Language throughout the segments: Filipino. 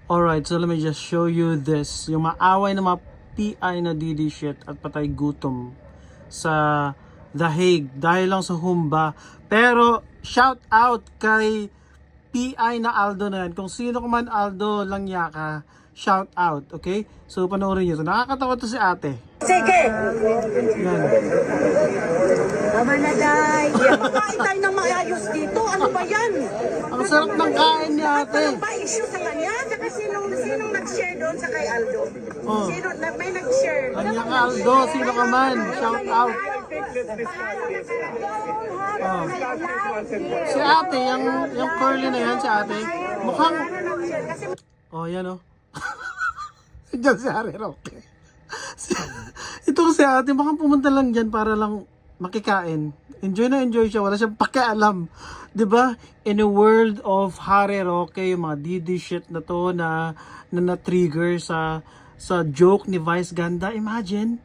Alright, so let me just show you this. Yung maaway na mga PI na DD shit at patay gutom sa The Hague dahil lang sa humba. Pero shout out kay PI na Aldo na yan. Kung sino ka man Aldo lang yaka, shout out, okay? So panoorin nyo ito. Nakakatawa to si ate. Sige! Yan. Tama na, Day. Makain tayo ng maayos dito. Ano ba yan? Ang sarap ng kain ni ate. Ano ba issue sa kanya? Saka sinong nag-share doon sa kay Aldo? Oh. May nag-share? Kanya ka Aldo, sino ka man, shout out. Oh. Si ate, yung curly na yan, si ate, mukhang... Oh, yan oh. Diyan si Harry Roque. Ito si ate, mukhang pumunta lang dyan para lang makikain. Enjoy na enjoy siya, wala siyang pakialam. 'Di ba? In a world of Harry Roque, yung mga DD shit na to na na-trigger sa joke ni Vice Ganda. Imagine,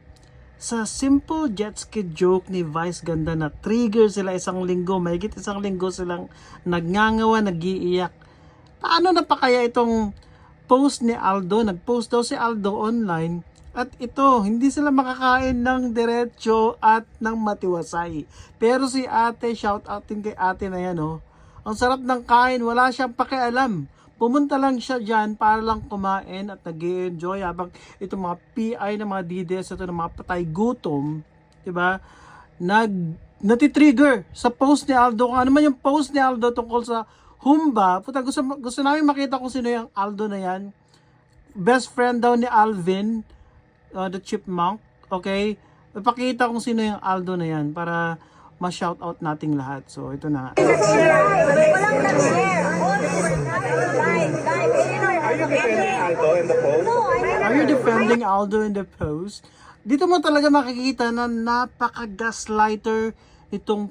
sa simple jet ski joke ni Vice Ganda na trigger sila isang linggo, mahigit isang linggo silang nagngangawa, nagiiyak. Paano na pa kaya itong post ni Aldo? Nag-post daw si Aldo online at ito, hindi sila makakain ng diretso at ng matiwasay. Pero si ate, shout out din kay ate na yan oh. Ang sarap ng kain, wala siyang pakialam. Pumunta lang siya dyan para lang kumain at nag-enjoy habang itong mga PI na mga DDS ito na mga patay gutom, diba? Natitrigger sa post ni Aldo. Kung ano man yung post ni Aldo tungkol sa humba, puta, gusto namin makita kung sino yung Aldo na yan. Best friend daw ni Alvin, the chipmunk, okay? Ipakita kung sino yung Aldo na yan para ma-shoutout nating lahat. So, ito na. Are you defending Aldo in the post? Dito mo talaga makikita na napaka-gaslighter itong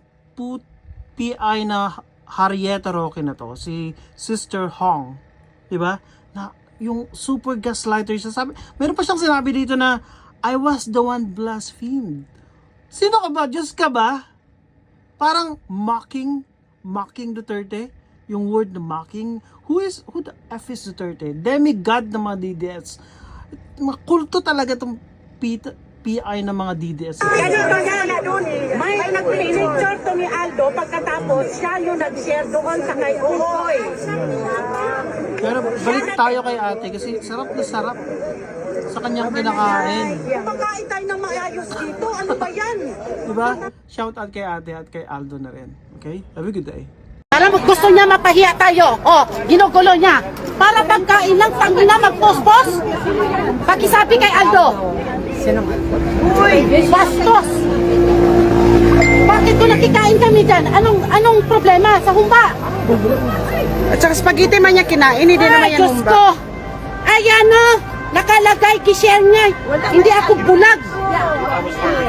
PI na Harrieta Roque na to, si Sister Hong. Diba? Na yung super gaslighter siya. Meron pa siyang sinabi dito na I was the one blasphemed. Sino ka ba? Diyos ka ba? Parang mocking Duterte. Yung word na mocking. Who the F is Duterte? Demigod na mga DDS. Makulto talaga itong PI ng mga DDS. Ganito yan na doon. May nag-picture to ni Aldo pagkatapos siya yung nag-share doon sa kay Uhoy. Pero balik tayo kay ate kasi sarap na sarap sa kanyang kinakain. Makain tayo ng maayos dito. Ano ba yan? Diba? Shout out kay ate at kay Aldo na rin. Okay? Have a good day. Alam mo, gusto niya mapahiya tayo. O, ginugulo niya. Para pagkain lang, tangina, mag-post-post. Pakisabi kay Aldo. Uy, bastos. Bakit kung nakikain kami dyan? Anong problema sa humba? At saka spaghetti man niya kinain, hindi naman yan Diyos humba. ko. Ayan o, nakalagay, kishare niya. Hindi ako bulag.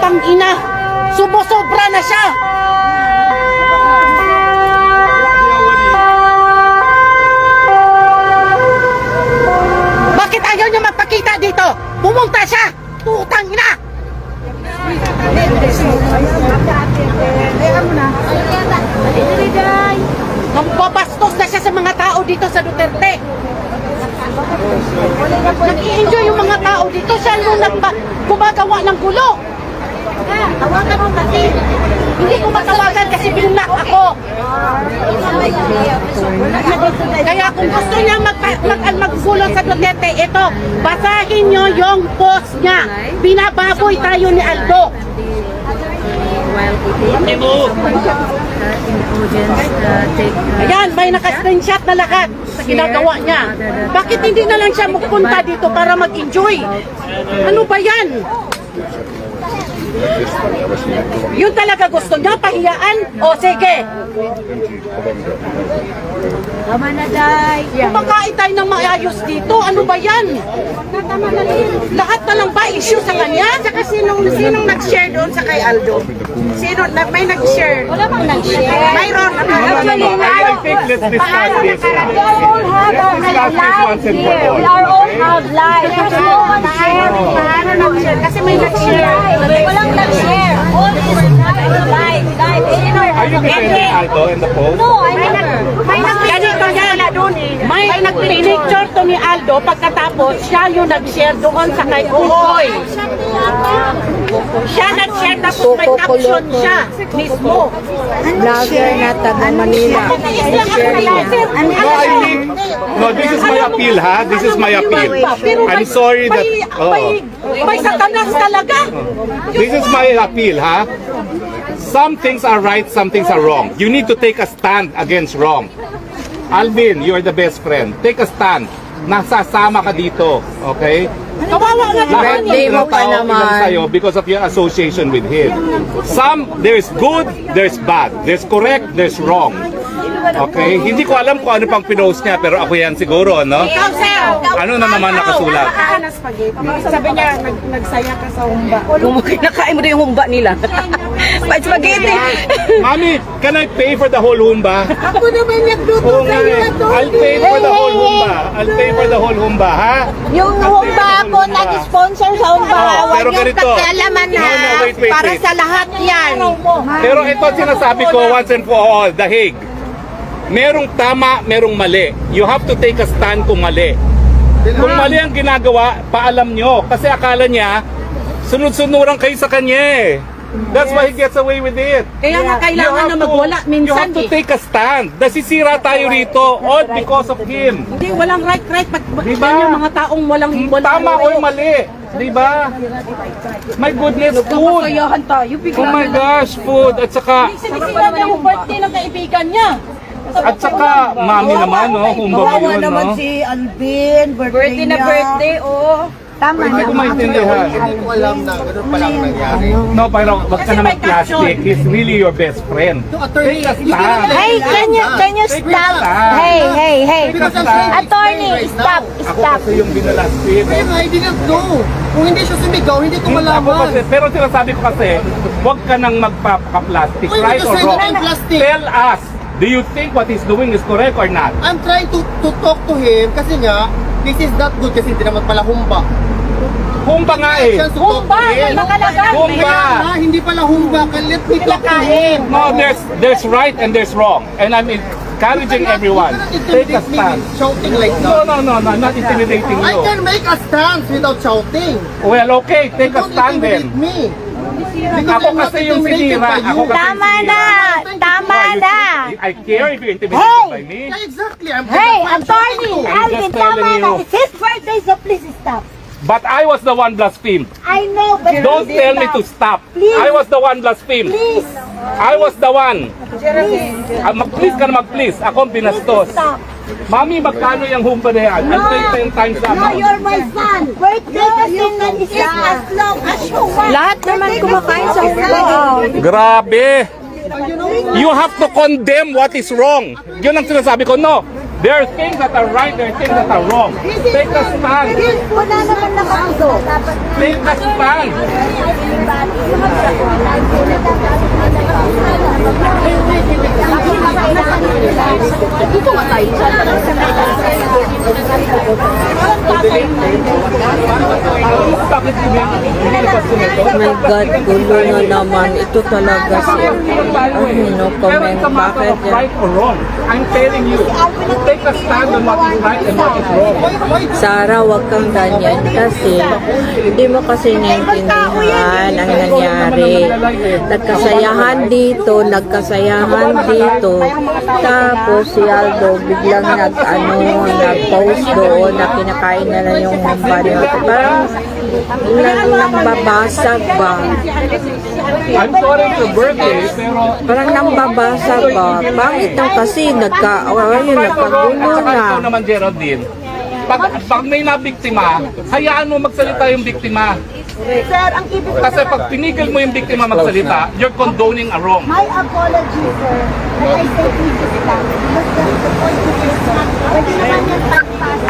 Tangina, subo-sobra na siya. Bakit ayaw niya magpakita dito? Pumunta siya. Putang ina. Nagpapastos na siya sa mga tao dito sa Duterte. Nag-i-enjoy yung mga tao dito. Siya nung gumagawa ng gulo. Tawagan mo kasi. Hindi ko matawagan kasi binlock ako. Kaya kung gusto niya maggulo sa Duterte, ito, basahin nyo yung post niya. Binababoy tayo ni Aldo. Ayan, may naka-screenshot na lahat sa ginagawa niya. Bakit hindi na lang siya magpunta dito para mag-enjoy? Ano ba yan? Yun talaga gusto niya, pahiyaan? O sige. Tama na, Day. Kumakain tayo ng maayos dito. Ano ba yan? Lahat na lang ba issue sa kanya? Saka sinong nag-share doon sa kay Aldo? May nag-share? Wala bang nag-share? Mayroon. Actually, I think let's discuss this. we all have live here. We are all have live. There's no one share. Paano nag-share? Kasi may nag-share. Walang nag-share. All is live. Are you defending Aldo in the post? No, I never. May nag-share. dun eh. May nag-picture to ni Aldo pagkatapos siya yung nag-share doon sa kay Uhoy. Siya nag-share tapos may caption siya mismo. Vlogger na taga Manila. No, this is my appeal, ha? This is my appeal. I'm sorry that... May satanas talaga. This is my appeal, ha? Some things are right, some things are wrong. You need to take a stand against wrong. Alvin, you're the best friend. Take a stand. Nasasama ka dito, okay? Kawawa nga Lahat naman. ng mga tao ilang sa'yo because of your association with him. There's good, there's bad. There's correct, there's wrong. Okay? Hindi ko alam kung ano pang pinost niya, pero ako yan siguro, no? Ikaw, sir. Ano na naman nakasulat? Sabi niya, nagsaya ka sa humba. Kung kinakain mo na yung humba nila. Spaghetti. Mami, can I pay for the whole humba? Ako naman nagluto Oo nga eh. I'll pay for the whole humba. I'll pay for the whole humba, ha? Yung humba ako, nag-sponsor sa humba. Oh, Huwag pero yung ganito. pakialaman ha. No, no, wait, Para wait. sa lahat yan. Pero ito sinasabi ko once and for all, The Hague. Merong tama, merong mali. You have to take a stand kung mali. Kung mali ang ginagawa, paalam nyo. Kasi akala niya, sunod-sunuran kayo sa kanya eh. That's why he gets away with it. Kaya nga kailangan na magwala You minsan have to eh. take a stand. Nasisira tayo rito all because of him. Hindi, walang right. Diba? Yan yung mga taong walang Tama o mali. Diba? My goodness, food. Kayahan tayo. Oh my gosh, food. At saka, Sinisira niya yung birthday ng kaibigan niya. mami naman, no? Humba mo yun, no? si Alvin, birthday na birthday, oh. Tama Hindi ko maintindihan. Hindi ko alam na gano'n palang nangyari. No, pero wag ka na mag-plastic. He's really your best friend. Attorney, Take a stand. Hey, can you stop? Hey. Take a stand. Attorney, stop. Ako kasi yung binalastik. Kaya nga, I didn't know. Kung hindi siya sumigaw, hindi ko Ako malaman. kasi, pero sinasabi ko kasi, wag ka nang magpapaka-plastic. Uy, Right or kasi wrong? I'm plastic. Tell us, do you think what he's doing is correct or not? I'm trying to talk to him kasi nga, this is not good kasi hindi naman pala humba. Humba nga eh. Chance to talk to him. Humba. Kaya nga, hindi pala humba. Let me talk to him. No, there's right and there's wrong. And I'm encouraging everyone. Take a stand. Shouting like No, that. I'm not intimidating I you. can make a stance without shouting. Well, okay, take a Don't stand intimidate then. me. Ako kasi yung sinira. Ako kasi Tama yung na. sinira. Tama na. I care if you're intimidated by me. Yeah, exactly. I'm Hey, I'm attorney, shouting to. I'm Alvin, just telling tama na. you. It's his birthday, so please stop. But I was the one blasphemed. I know, but Don't please tell me to stop. stop. Please. I was the one blasphemed. Please. I was the one. Please. Mag-please ka na mag-please. Ako ang binastos. Stop. Mami, magkano yung humba na yan? I'll pay 10 times the No, amount. you're my son. Birthday kasi man is as long as you want. Lahat naman kumakain sa humba. Grabe! You have to condemn what is wrong. Yun ang sinasabi ko. No, there are things that are right, there are things that are wrong. Take a stand. Wala naman nakauso. Take a stand. Dito nga tayo. Bakit pinilipas ko nito? My God, gulo na naman. Ito talaga si... no comment. Bakit yan? Right or wrong? I'm telling you, take a stand on what is right and what is wrong. Sarah, wag kang ganyan kasi hindi mo kasi naiintindihan ang nangyari. Nagkasayahan dito. Tapos si Aldo biglang nag-post doon na kinakain na lang yung mamba niya. Parang nambabasag ba? I'm sorry it's your birthday, pero Parang nambabasag ba? Bakit nang kasi nagkagulo At saka ikaw na? naman, Geraldine, pag may nabiktima, hayaan mo magsalita yung biktima. Sir, ang ibig Kasi pag pinigil mo yung biktima magsalita, you're condoning a wrong. my apology, sir. When I say please stop. Because the point is not, pwede naman yan pagpasa.